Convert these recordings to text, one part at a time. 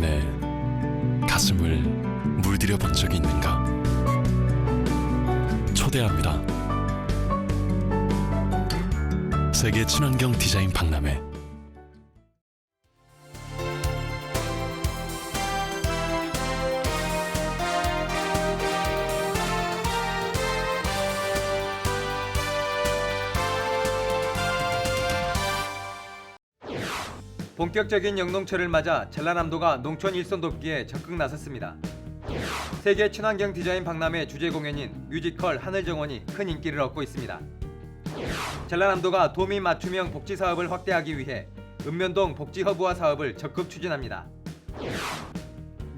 번에 가슴을 물들여 본 적이 있는가? 초대합니다. 세계 친환경 디자인 박람회. 본격적인 영농철을 맞아 전라남도가 농촌 일손 돕기에 적극 나섰습니다. 세계 친환경 디자인 박람회 주제 공연인 뮤지컬 하늘정원이 큰 인기를 얻고 있습니다. 전라남도가 도민 맞춤형 복지 사업을 확대하기 위해 읍면동 복지 허브화 사업을 적극 추진합니다.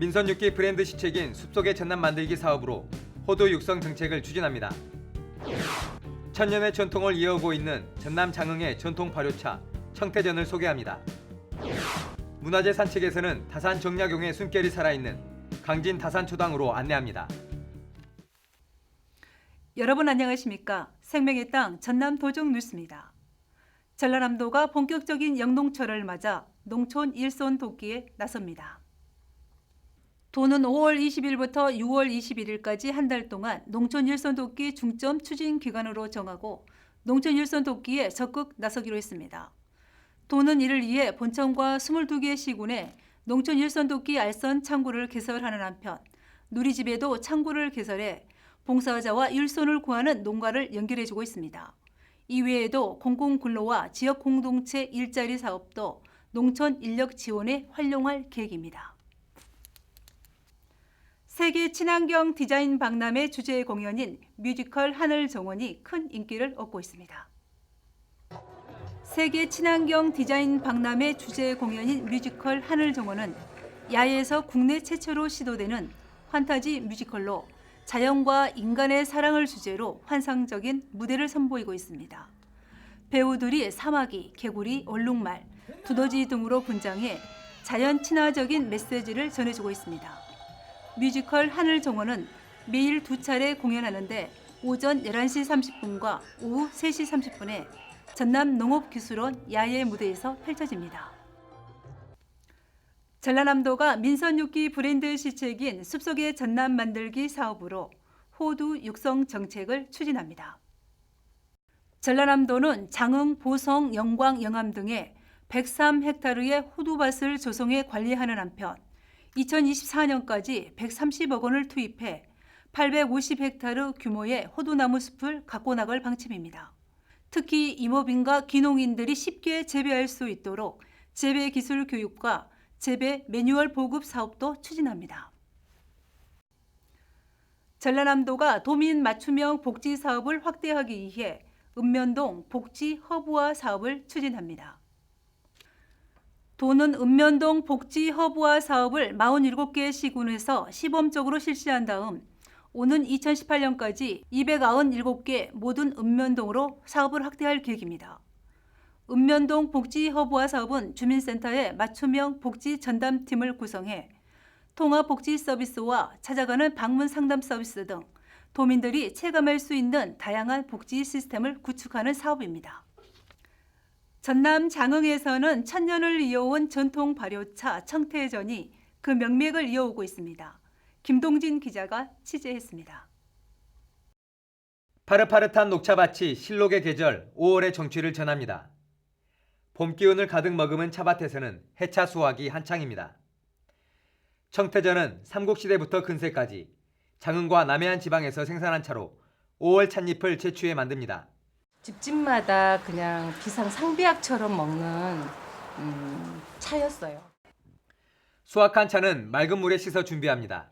민선 6기 브랜드 시책인 숲속의 전남 만들기 사업으로 호두 육성 정책을 추진합니다. 천년의 전통을 이어오고 있는 전남 장흥의 전통 발효차 청태전을 소개합니다. 문화재 산책에서는 다산 정약용의 숨결이 살아있는 강진 다산초당으로 안내합니다. 여러분 안녕하십니까? 생명의 땅 전남 도정 뉴스입니다. 전라남도가 본격적인 영농철을 맞아 농촌 일손 돕기에 나섭니다. 도는 5월 20일부터 6월 21일까지 한 달 동안 농촌 일손 돕기 중점 추진 기간으로 정하고 농촌 일손 돕기에 적극 나서기로 했습니다. 도는 이를 위해 본청과 22개 시군에 농촌 일손 돕기 알선 창구를 개설하는 한편 누리집에도 창구를 개설해 봉사자와 일손을 구하는 농가를 연결해주고 있습니다. 이외에도 공공근로와 지역 공동체 일자리 사업도 농촌 인력 지원에 활용할 계획입니다. 세계 친환경 디자인 박람회 주제 공연인 뮤지컬 하늘정원이 큰 인기를 얻고 있습니다. 세계 친환경 디자인 박람회 주제 공연인 뮤지컬 하늘정원은 야외에서 국내 최초로 시도되는 판타지 뮤지컬로 자연과 인간의 사랑을 주제로 환상적인 무대를 선보이고 있습니다. 배우들이 사마귀, 개구리, 얼룩말, 두더지 등으로 분장해 자연 친화적인 메시지를 전해주고 있습니다. 뮤지컬 하늘정원은 매일 2차례 공연하는데 오전 11시 30분과 오후 3시 30분에 전남 농업기술원 야외 무대에서 펼쳐집니다. 전라남도가 민선 6기 브랜드 시책인 숲속의 전남 만들기 사업으로 호두 육성 정책을 추진합니다. 전라남도는 장흥, 보성, 영광, 영암 등에 103헥타르의 호두밭을 조성해 관리하는 한편 2024년까지 130억 원을 투입해 850헥타르 규모의 호두나무 숲을 갖고 나갈 방침입니다. 특히 임업인과 귀농인들이 쉽게 재배할 수 있도록 재배 기술 교육과 재배 매뉴얼 보급 사업도 추진합니다. 전라남도가 도민 맞춤형 복지 사업을 확대하기 위해 읍면동 복지 허브화 사업을 추진합니다. 도는 읍면동 복지 허브화 사업을 47개 시군에서 시범적으로 실시한 다음 오는 2018년까지 297개 모든 읍면동으로 사업을 확대할 계획입니다. 읍면동 복지 허브화 사업은 주민센터의 맞춤형 복지 전담팀을 구성해 통합 복지 서비스와 찾아가는 방문 상담 서비스 등 도민들이 체감할 수 있는 다양한 복지 시스템을 구축하는 사업입니다. 전남 장흥에서는 천년을 이어온 전통 발효차 청태전이 그 명맥을 이어오고 있습니다. 김동진 기자가 취재했습니다. 파릇파릇한 녹차밭이 실록의 계절 5월의 정취를 전합니다. 봄 기운을 가득 머금은 차밭에서는 해차 수확이 한창입니다. 청태전은 삼국시대부터 근세까지 장흥과 남해안 지방에서 생산한 차로 5월 찻잎을 채취해 만듭니다. 집집마다 그냥 비상 상비약처럼 먹는 차였어요. 수확한 차는 맑은 물에 씻어 준비합니다.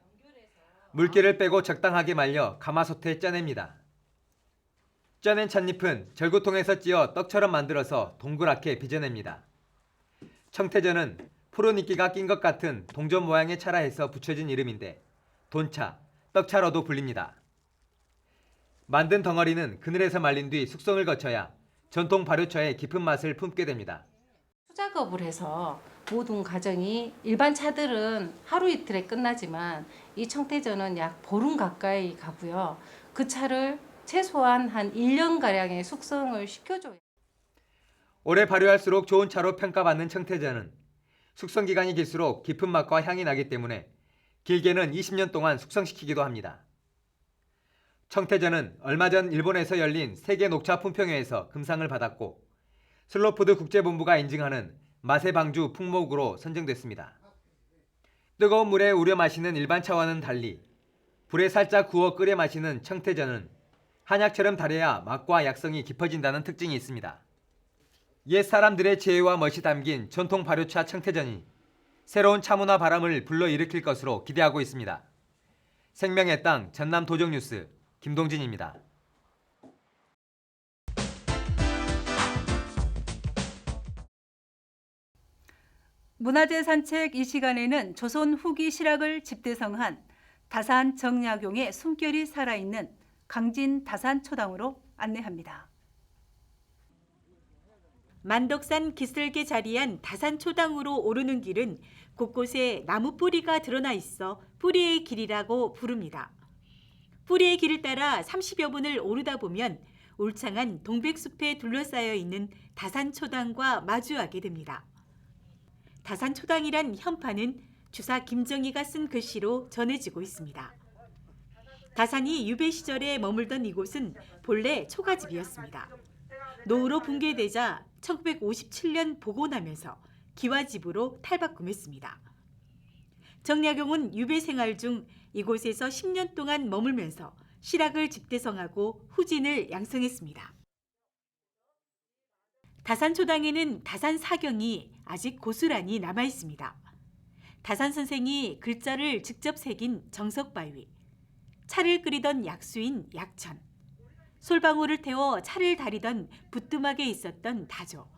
물기를 빼고 적당하게 말려 가마솥에 쪄냅니다. 쪄낸 찻잎은 절구통에서 찧어 떡처럼 만들어서 동그랗게 빚어냅니다. 청태전은 푸른 이끼가 낀 것 같은 동전 모양의 차라 해서 붙여진 이름인데 돈차, 떡차로도 불립니다. 만든 덩어리는 그늘에서 말린 뒤 숙성을 거쳐야 전통 발효차의 깊은 맛을 품게 됩니다. 수작업을 해서 모든 과정이 일반 차들은 하루 이틀에 끝나지만 이 청태전은 약 보름 가까이 가고요. 그 차를 최소한 한 1년가량의 숙성을 시켜줘요. 오래 발효할수록 좋은 차로 평가받는 청태전은 숙성 기간이 길수록 깊은 맛과 향이 나기 때문에 길게는 20년 동안 숙성시키기도 합니다. 청태전은 얼마 전 일본에서 열린 세계 녹차 품평회에서 금상을 받았고 슬로푸드 국제본부가 인증하는 맛의 방주 품목으로 선정됐습니다. 뜨거운 물에 우려 마시는 일반 차와는 달리 불에 살짝 구워 끓여 마시는 청태전은 한약처럼 달여야 맛과 약성이 깊어진다는 특징이 있습니다. 옛 사람들의 지혜와 멋이 담긴 전통 발효차 청태전이 새로운 차문화 바람을 불러일으킬 것으로 기대하고 있습니다. 생명의 땅 전남 도정뉴스 김동진입니다. 문화재 산책 이 시간에는 조선 후기 실학을 집대성한 다산 정약용의 숨결이 살아있는 강진 다산초당으로 안내합니다. 만덕산 기슭에 자리한 다산초당으로 오르는 길은 곳곳에 나무 뿌리가 드러나 있어 뿌리의 길이라고 부릅니다. 뿌리의 길을 따라 30여 분을 오르다 보면 울창한 동백숲에 둘러싸여 있는 다산초당과 마주하게 됩니다. 다산초당이란 현판은 주사 김정희가 쓴 글씨로 전해지고 있습니다. 다산이 유배 시절에 머물던 이곳은 본래 초가집이었습니다. 노후로 붕괴되자 1957년 복원하면서 기와집으로 탈바꿈했습니다. 정약용은 유배 생활 중 이곳에서 10년 동안 머물면서 실학을 집대성하고 후진을 양성했습니다. 다산초당에는 다산 사경이 아직 고스란히 남아 있습니다. 다산 선생이 글자를 직접 새긴 정석바위, 차를 끓이던 약수인 약천, 솔방울을 태워 차를 다리던 부뚜막에 있었던 다조,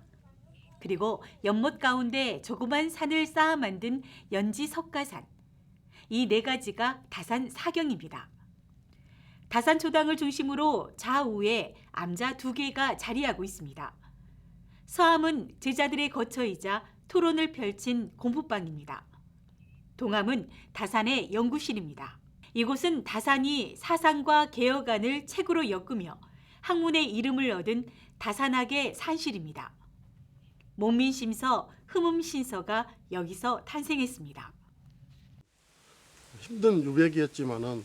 그리고 연못 가운데 조그만 산을 쌓아 만든 연지 석가산, 이 네 가지가 다산 사경입니다. 다산초당을 중심으로 좌우에 암자 2개가 자리하고 있습니다. 서암은 제자들의 거처이자 토론을 펼친 공부방입니다. 동암은 다산의 연구실입니다. 이곳은 다산이 사상과 개혁안을 책으로 엮으며 학문의 이름을 얻은 다산학의 산실입니다. 목민심서, 흠음신서가 여기서 탄생했습니다. 힘든 유배기였지만은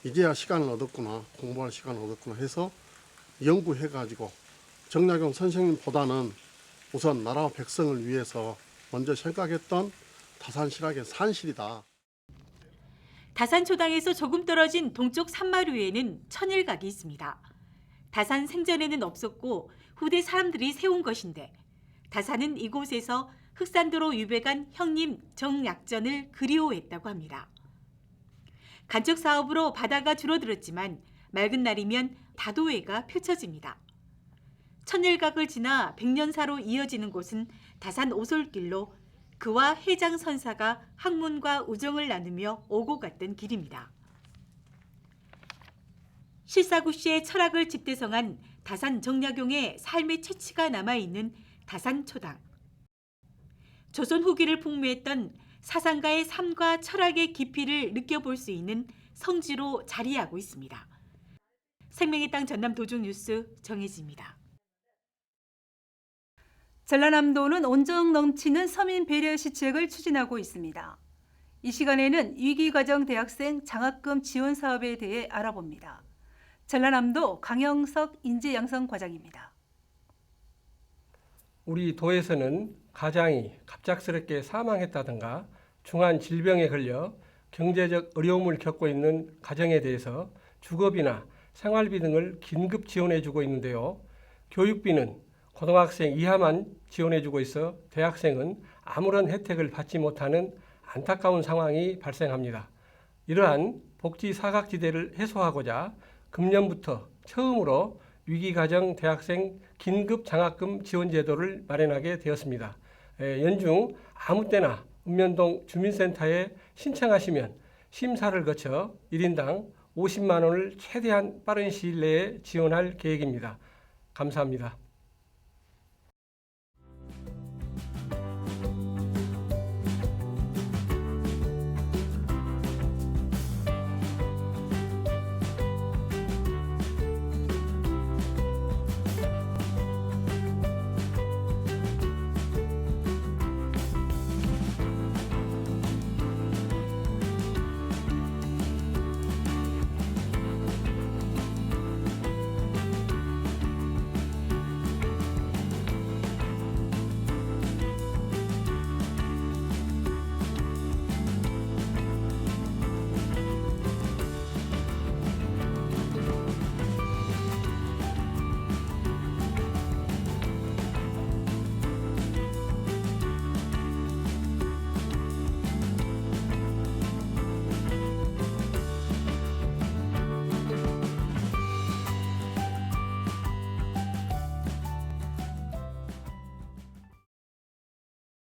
이제야 시간을 얻었구나, 공부할 시간을 얻었구나 해서 연구해가지고 정약용 선생님보다는 우선 나라와 백성을 위해서 먼저 생각했던 다산실학의 산실이다. 다산초당에서 조금 떨어진 동쪽 산마루에는 천일각이 있습니다. 다산 생전에는 없었고 후대 사람들이 세운 것인데 다산은 이곳에서 흑산도로 유배간 형님 정약전을 그리워했다고 합니다. 간척 사업으로 바다가 줄어들었지만 맑은 날이면 다도해가 펼쳐집니다. 천일각을 지나 백년사로 이어지는 곳은 다산 오솔길로 그와 해장선사가 학문과 우정을 나누며 오고 갔던 길입니다. 실사구 씨의 철학을 집대성한 다산 정약용의 삶의 채취가 남아있는 다산초당. 조선 후기를 풍미했던 사상가의 삶과 철학의 깊이를 느껴볼 수 있는 성지로 자리하고 있습니다. 생명의 땅 전남 도중뉴스 정혜지입니다. 전라남도는 온정 넘치는 서민 배려 시책을 추진하고 있습니다. 이 시간에는 위기과정 대학생 장학금 지원 사업에 대해 알아봅니다. 전라남도 강영석 인재양성과장입니다. 우리 도에서는 가장이 갑작스럽게 사망했다든가 중한 질병에 걸려 경제적 어려움을 겪고 있는 가정에 대해서 주거비나 생활비 등을 긴급 지원해주고 있는데요. 교육비는 고등학생 이하만 지원해주고 있어 대학생은 아무런 혜택을 받지 못하는 안타까운 상황이 발생합니다. 이러한 복지 사각지대를 해소하고자 금년부터 처음으로 위기가정 대학생 긴급 장학금 지원 제도를 마련하게 되었습니다. 연중 아무 때나 읍면동 주민센터에 신청하시면 심사를 거쳐 1인당 50만 원을 최대한 빠른 시일 내에 지원할 계획입니다. 감사합니다.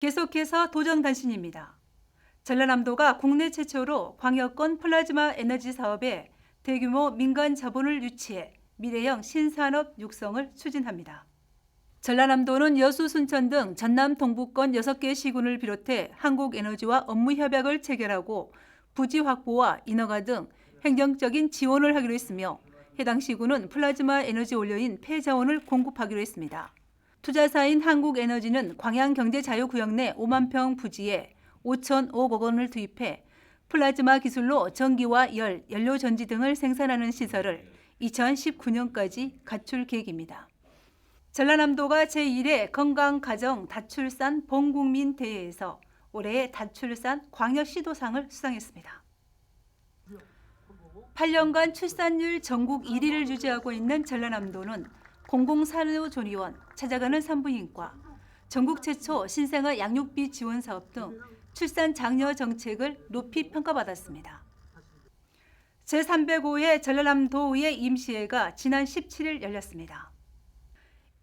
계속해서 도전 단신입니다. 전라남도가 국내 최초로 광역권 플라즈마 에너지 사업에 대규모 민간 자본을 유치해 미래형 신산업 육성을 추진합니다. 전라남도는 여수, 순천 등 전남 동부권 6개 시군을 비롯해 한국에너지와 업무 협약을 체결하고 부지 확보와 인허가 등 행정적인 지원을 하기로 했으며 해당 시군은 플라즈마 에너지 원료인 폐자원을 공급하기로 했습니다. 투자사인 한국에너지는 광양경제자유구역 내 5만 평 부지에 5,005억 원을 투입해 플라즈마 기술로 전기와 열, 연료전지 등을 생산하는 시설을 2019년까지 갖출 계획입니다. 전라남도가 제1회 건강가정 다출산 본국민 대회에서 올해의 다출산 광역시도상을 수상했습니다. 8년간 출산율 전국 1위를 유지하고 있는 전라남도는 공공산후조리원, 찾아가는 산부인과, 전국 최초 신생아 양육비 지원 사업 등 출산 장려 정책을 높이 평가받았습니다. 제305회 전라남도의회 임시회가 지난 17일 열렸습니다.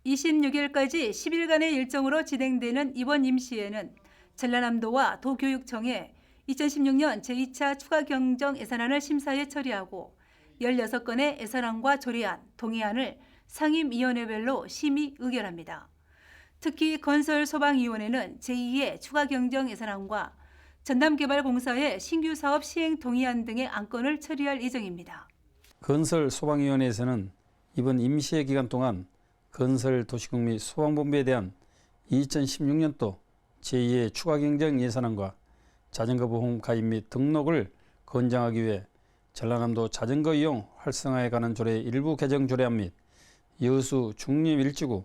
26일까지 10일간의 일정으로 진행되는 이번 임시회는 전라남도와 도교육청에 2016년 제2차 추가경정 예산안을 심사해 처리하고 16건의 예산안과 조례안, 동의안을 상임위원회별로 심의 의결합니다. 특히 건설소방위원회는 제2의 추가경정 예산안과 전남개발공사의 신규 사업 시행 동의안 등의 안건을 처리할 예정입니다. 건설소방위원회에서는 이번 임시회 기간 동안 건설도시국 및 소방본부에 대한 2016년도 제2의 추가경정 예산안과 자전거 보험 가입 및 등록을 권장하기 위해 전라남도 자전거 이용 활성화에 관한 조례 일부 개정 조례안 및 여수 중림일지구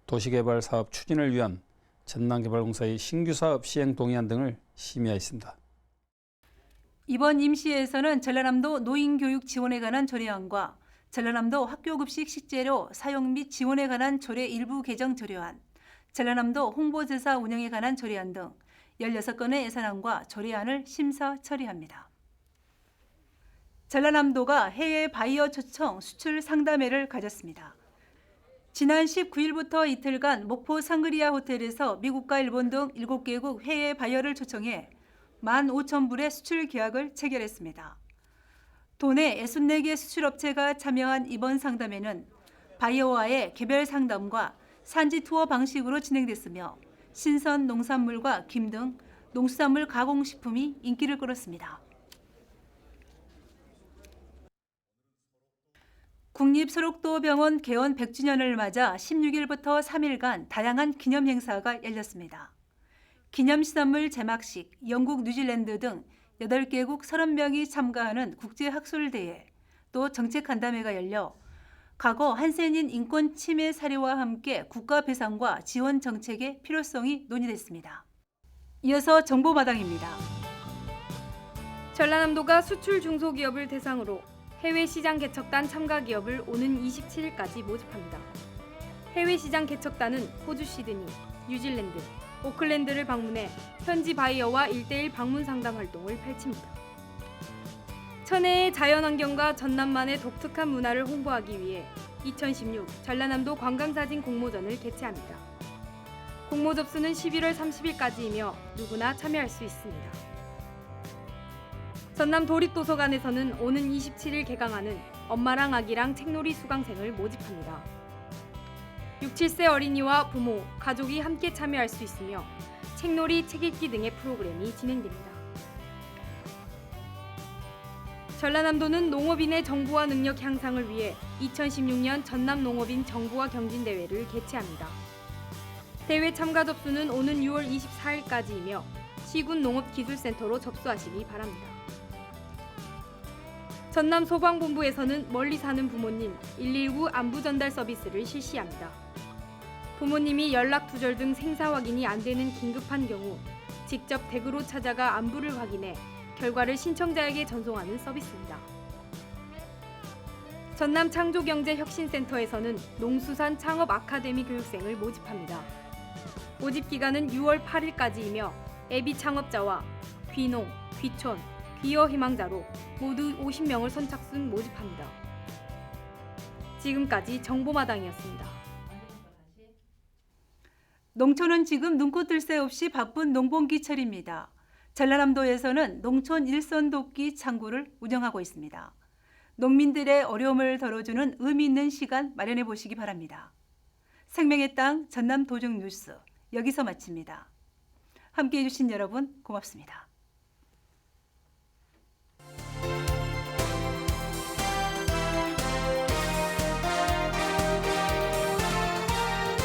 도시개발 사업 추진을 위한 전남개발공사의 신규 사업 시행 동의안 등을 심의하였습니다. 이번 임시회에서는 전라남도 노인교육 지원에 관한 조례안과 전라남도 학교급식 식재료 사용 및 지원에 관한 조례 일부 개정 조례안, 전라남도 홍보제사 운영에 관한 조례안 등 16건의 예산안과 조례안을 심사 처리합니다. 전라남도가 해외 바이어 초청 수출 상담회를 가졌습니다. 지난 19일부터 이틀간 목포 상그리아 호텔에서 미국과 일본 등 7개국 해외 바이어를 초청해 15,000불의 수출 계약을 체결했습니다. 도내 64개 수출업체가 참여한 이번 상담회는 바이어와의 개별 상담과 산지 투어 방식으로 진행됐으며 신선 농산물과 김 등 농수산물 가공식품이 인기를 끌었습니다. 국립소록도병원 개원 100주년을 맞아 16일부터 3일간 다양한 기념 행사가 열렸습니다. 기념시설물 제막식, 영국, 뉴질랜드 등 8개국 30명이 참가하는 국제학술대회, 또 정책간담회가 열려 과거 한센인 인권 침해 사례와 함께 국가 배상과 지원 정책의 필요성이 논의됐습니다. 이어서 정보마당입니다. 전라남도가 수출 중소기업을 대상으로 해외 시장 개척단 참가 기업을 오는 27일까지 모집합니다. 해외 시장 개척단은 호주 시드니, 뉴질랜드, 오클랜드를 방문해 현지 바이어와 1:1 방문 상담 활동을 펼칩니다. 천혜의 자연환경과 전남만의 독특한 문화를 홍보하기 위해 2016 전라남도 관광사진 공모전을 개최합니다. 공모 접수는 11월 30일까지이며 누구나 참여할 수 있습니다. 전남 도립도서관에서는 오는 27일 개강하는 엄마랑 아기랑 책놀이 수강생을 모집합니다. 6, 7세 어린이와 부모, 가족이 함께 참여할 수 있으며 책놀이, 책 읽기 등의 프로그램이 진행됩니다. 전라남도는 농업인의 정보화 능력 향상을 위해 2016년 전남 농업인 정보화 경진대회를 개최합니다. 대회 참가 접수는 오는 6월 24일까지이며 시군 농업기술센터로 접수하시기 바랍니다. 전남 소방본부에서는 멀리 사는 부모님 119 안부 전달 서비스를 실시합니다. 부모님이 연락 두절 등 생사 확인이 안 되는 긴급한 경우 직접 댁으로 찾아가 안부를 확인해 결과를 신청자에게 전송하는 서비스입니다. 전남 창조경제혁신센터에서는 농수산 창업 아카데미 교육생을 모집합니다. 모집 기간은 6월 8일까지이며 애비 창업자와 귀농, 귀촌, 귀여 희망자로 모두 50명을 선착순 모집합니다. 지금까지 정보마당이었습니다. 농촌은 지금 눈코 뜰 새 없이 바쁜 농번기철입니다. 전라남도에서는 농촌 일손 돕기 창구를 운영하고 있습니다. 농민들의 어려움을 덜어주는 의미 있는 시간 마련해 보시기 바랍니다. 생명의 땅 전남 도정 뉴스 여기서 마칩니다. 함께해 주신 여러분 고맙습니다.